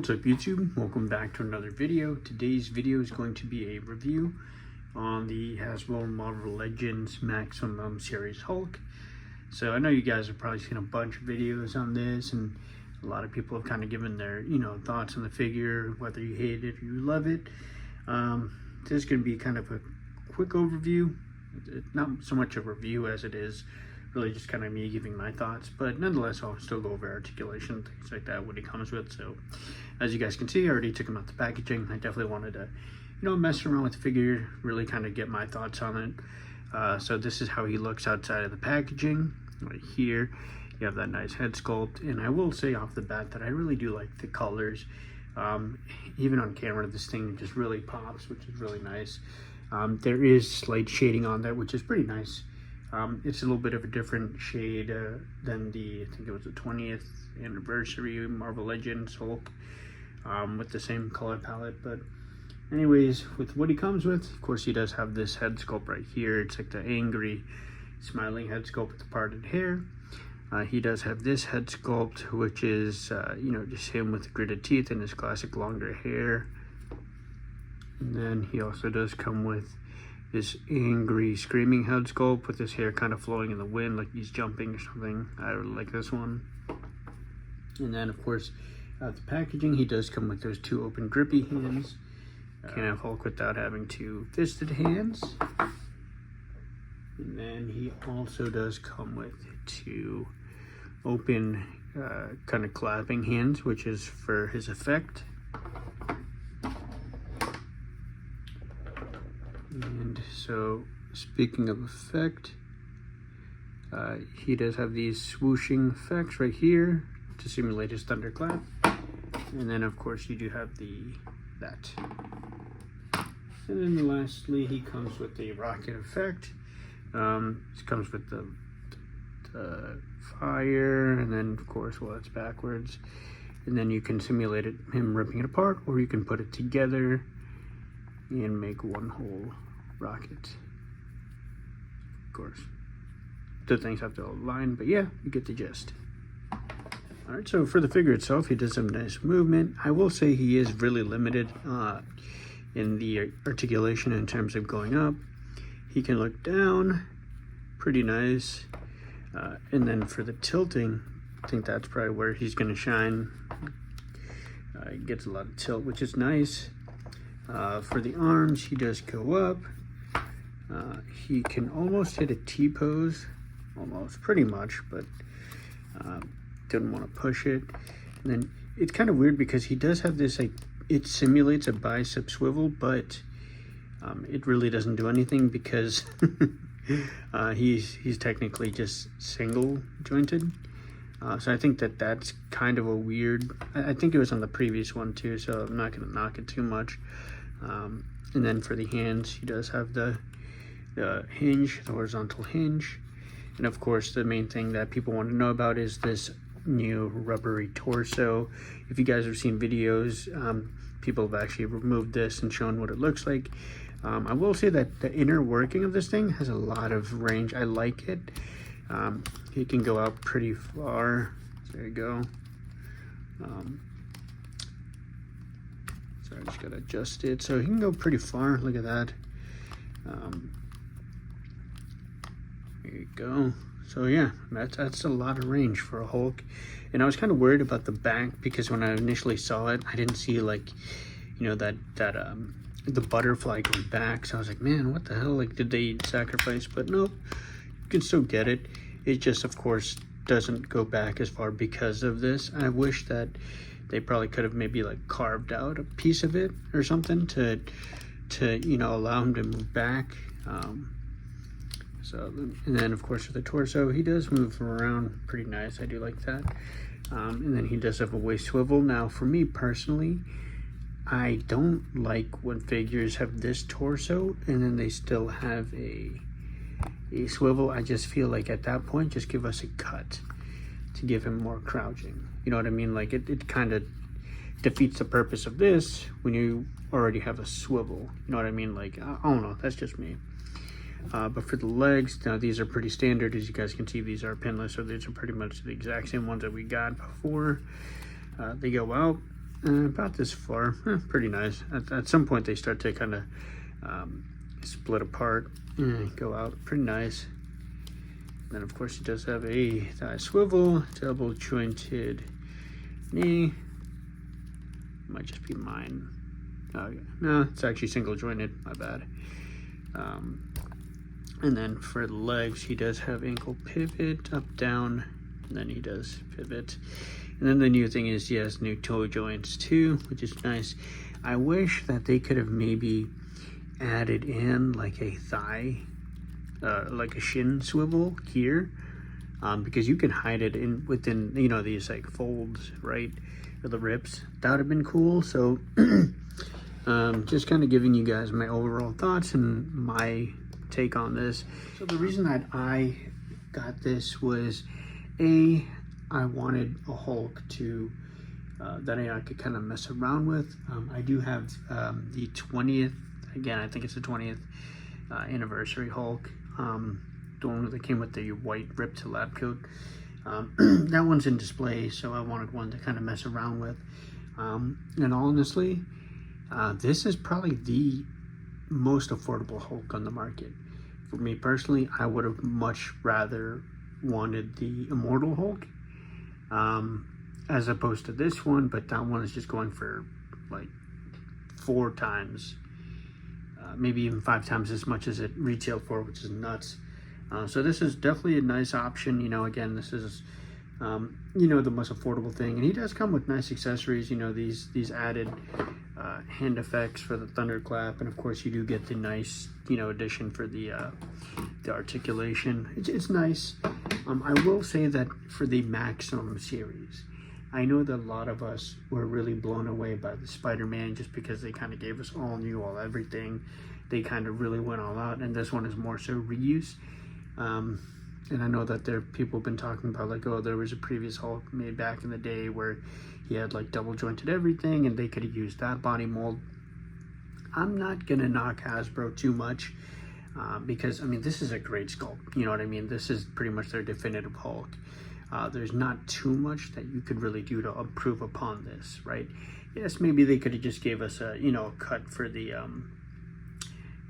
What's up YouTube? Welcome back to another video. Today's video is going to be a review on the Hasbro Marvel Legends Maximum Series Hulk. So I know you guys have probably seen a bunch of videos on this, and a lot of people have kind of given their thoughts on the figure, whether you hate it or you love it. This is going to be kind of a quick overview. It's not so much a review as it is really just kind of me giving my thoughts, but nonetheless I'll still go over articulation, things like that, what he comes with. So as you guys can see, I already took him out the packaging. I definitely wanted to mess around with the figure, really kind of get my thoughts on it. So this is how he looks outside of the packaging. Right here you have that nice head sculpt, and I will say off the bat that I really do like the colors. Even on camera this thing just really pops, which is really nice. There is slight shading on that, which is pretty nice. It's a little bit of a different shade than I think it was the 20th anniversary Marvel Legends Hulk, with the same color palette. But anyways, with what he comes with, of course he does have this head sculpt right here. It's like the angry smiling head sculpt with the parted hair. He does have this head sculpt, which is just him with the gritted teeth and his classic longer hair. And then he also does come with this angry screaming head sculpt with his hair kind of flowing in the wind like he's jumping or something. I really like this one. And then of course the packaging, he does come with those two open grippy hands. Can't have Hulk without having two fisted hands. And then he also does come with two open kind of clapping hands, which is for his effect. And so, speaking of effect, he does have these swooshing effects right here to simulate his thunderclap. And then, of course, you do have that. And then lastly, he comes with the rocket effect. This comes with the fire, and then, of course, well, it's backwards. And then you can simulate him ripping it apart, or you can put it together and make one whole rocket. Of course, the things have to align, but yeah, you get the gist. Alright, so for the figure itself, he does some nice movement. I will say he is really limited in the articulation in terms of going up. He can look down, pretty nice. And then for the tilting, I think that's probably where he's going to shine. He gets a lot of tilt, which is nice. For the arms, he does go up. He can almost hit a T-pose, almost, pretty much, but didn't want to push it. And then it's kind of weird because he does have this, like, it simulates a bicep swivel, but it really doesn't do anything because he's technically just single jointed. So I think that's kind of a weird, I think it was on the previous one too, so I'm not going to knock it too much. And then for the hands, he does have the hinge, the horizontal hinge. And of course, the main thing that people want to know about is this new rubbery torso. If you guys have seen videos, people have actually removed this and shown what it looks like. I will say that the inner working of this thing has a lot of range. I like it. He can go out pretty far. There you go. So I just gotta adjust it. So he can go pretty far. Look at that. There you go. So yeah, that's a lot of range for a Hulk. And I was kind of worried about the back because when I initially saw it, I didn't see like, the butterfly going back. So I was like, man, what the hell? Like, did they sacrifice? But no, you can still get it. It just, of course, doesn't go back as far because of this. I wish that they probably could have maybe like carved out a piece of it or something to allow him to move back. And then of course for the torso, he does move around pretty nice. I do like that. And then he does have a waist swivel. Now for me personally, I don't like when figures have this torso and then they still have a swivel. I just feel like at that point, just give us a cut to give him more crouching. You know what I mean? Like it kind of defeats the purpose of this when you already have a swivel. You know what I mean? Like, I don't know, that's just me. But for the legs, now these are pretty standard. As you guys can see, these are pinless, so these are pretty much the exact same ones that we got before. They go out. about this far. Pretty nice. At some point they start to kind of split apart and go out. Pretty nice. Then of course he does have a thigh swivel, double jointed knee. Might just be mine. Okay. No, it's actually single jointed. My bad. And then for the legs, he does have ankle pivot, up, down, and then he does pivot. And then the new thing is he has new toe joints too, which is nice. I wish that they could have maybe added in like a thigh, like a shin swivel here, because you can hide it in within, you know, these like folds, right, or the rips. That would have been cool. So just kind of giving you guys my overall thoughts and my take on this. So the reason that I got this was, I wanted a Hulk to that I could kind of mess around with. I do have the 20th, again I think it's the 20th anniversary Hulk, the one that came with the white ripped lab coat. That one's in display, so I wanted one to kind of mess around with. And honestly, this is probably the most affordable Hulk on the market. For me personally, I would have much rather wanted the Immortal Hulk as opposed to this one, but that one is just going for like 4 times, maybe even 5 times as much as it retailed for, which is nuts. So this is definitely a nice option. You know, again, this is you know, the most affordable thing, and he does come with nice accessories, you know, these added hand effects for the thunderclap, and of course you do get the nice, you know, addition for the articulation. It's nice. I will say that for the Maximum series, I know that a lot of us were really blown away by the Spider-Man just because they kind of gave us all new, all everything. They kind of really went all out, and this one is more so reuse. And I know that people have been talking about like, oh, there was a previous Hulk made back in the day where he had like double jointed everything and they could have used that body mold. I'm not gonna knock Hasbro too much because I mean, this is a great sculpt, you know what I mean? This is pretty much their definitive Hulk. There's not too much that you could really do to improve upon this, right? Yes, maybe they could have just gave us a, you know, a cut for the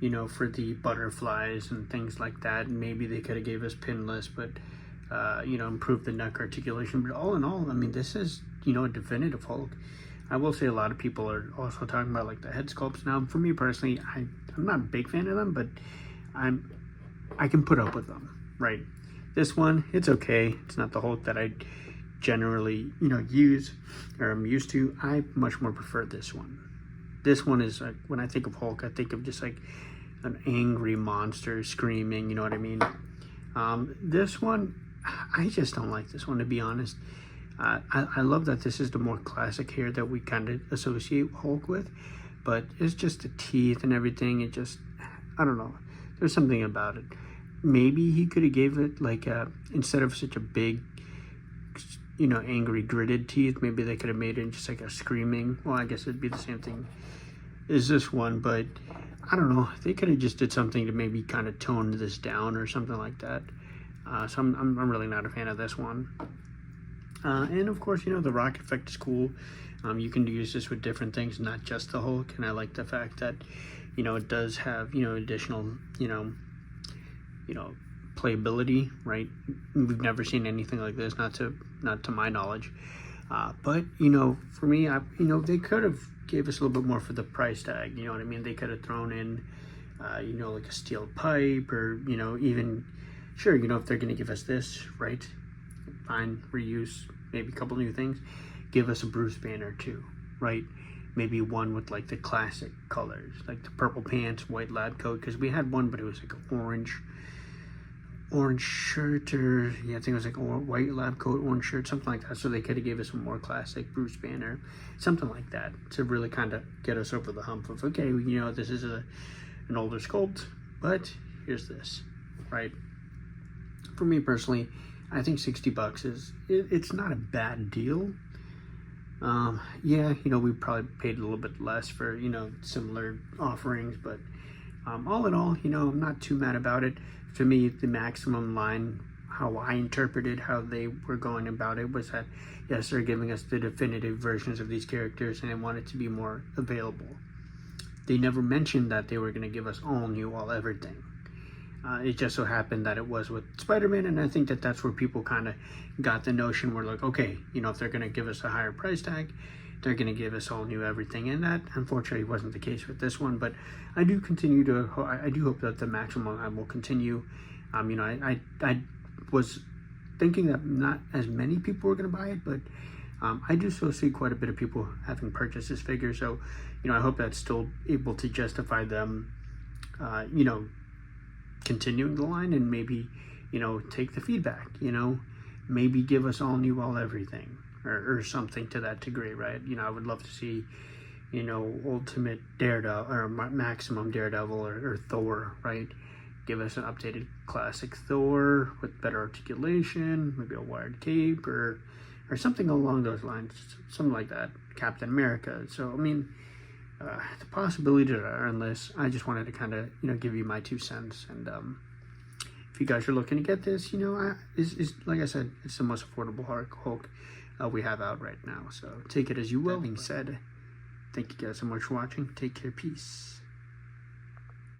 you know, for the butterflies and things like that, and maybe they could have gave us pinless, but you know, improved the neck articulation. But all in all, I mean, this is, you know, a definitive Hulk. I will say a lot of people are also talking about like the head sculpts. Now for me personally, I'm not a big fan of them, but I can put up with them, right? This one, it's okay. It's not the Hulk that I generally, you know, use or I'm used to. I much more prefer this one. This one is like, when I think of Hulk, I think of just like an angry monster screaming, you know what I mean? This one, I just don't like this one, to be honest. I love that this is the more classic hair that we kind of associate Hulk with, but it's just the teeth and everything. It just, I don't know. There's something about it. Maybe he could have gave it like instead of such a big, you know, angry gritted teeth, maybe they could have made it just like a screaming. Well, I guess it'd be the same thing as this one, but I don't know. They could have just did something to maybe kind of tone this down or something like that. So I'm really not a fan of this one. And of course, you know, the rocket effect is cool. You can use this with different things, not just the Hulk. And I like the fact that, you know, it does have, you know, additional, you know, playability, right? We've never seen anything like this, not to my knowledge. But you know, for me, you know, they could have gave us a little bit more for the price tag. You know what I mean? They could have thrown in, you know, like a steel pipe, or you know, even sure, you know, if they're going to give us this, right? Fine, reuse, maybe a couple new things. Give us a Bruce Banner too, right? Maybe one with like the classic colors, like the purple pants, white lab coat, because we had one, but it was like an orange shirt, or yeah, I think it was like a white lab coat, orange shirt, something like that. So they could have gave us a more classic Bruce Banner, something like that, to really kind of get us over the hump of, okay, you know, this is an older sculpt, but here's this, right? For me personally, I think $60 it's not a bad deal. Yeah, you know, we probably paid a little bit less for, you know, similar offerings, but all in all, you know, I'm not too mad about it. For me, the Maximum line, how I interpreted how they were going about it was that, yes, they're giving us the definitive versions of these characters and they want it to be more available. They never mentioned that they were going to give us all new, all everything. It just so happened that it was with Spider-Man, and I think that that's where people kind of got the notion where, like, okay, you know, if they're going to give us a higher price tag, they're going to give us all new everything, and that unfortunately wasn't the case with this one. But I do hope that the maximum line will continue. You know, I was thinking that not as many people were going to buy it, but I do still see quite a bit of people having purchased this figure. So, you know, I hope that's still able to justify them, you know, continuing the line, and maybe, you know, take the feedback, you know, maybe give us all new, all everything, or something to that degree, right? You know, I would love to see, you know, Ultimate Daredevil or Maximum Daredevil or Thor, right? Give us an updated classic Thor with better articulation, maybe a wired cape or something along those lines, something like that. Captain America. So, I mean, the possibilities are endless. I just wanted to kind of, you know, give you my 2 cents. And if you guys are looking to get this, you know, is like I said, it's the most affordable Hulk we have out right now. So take it as you will. That being said, thank you guys so much for watching. Take care. Peace.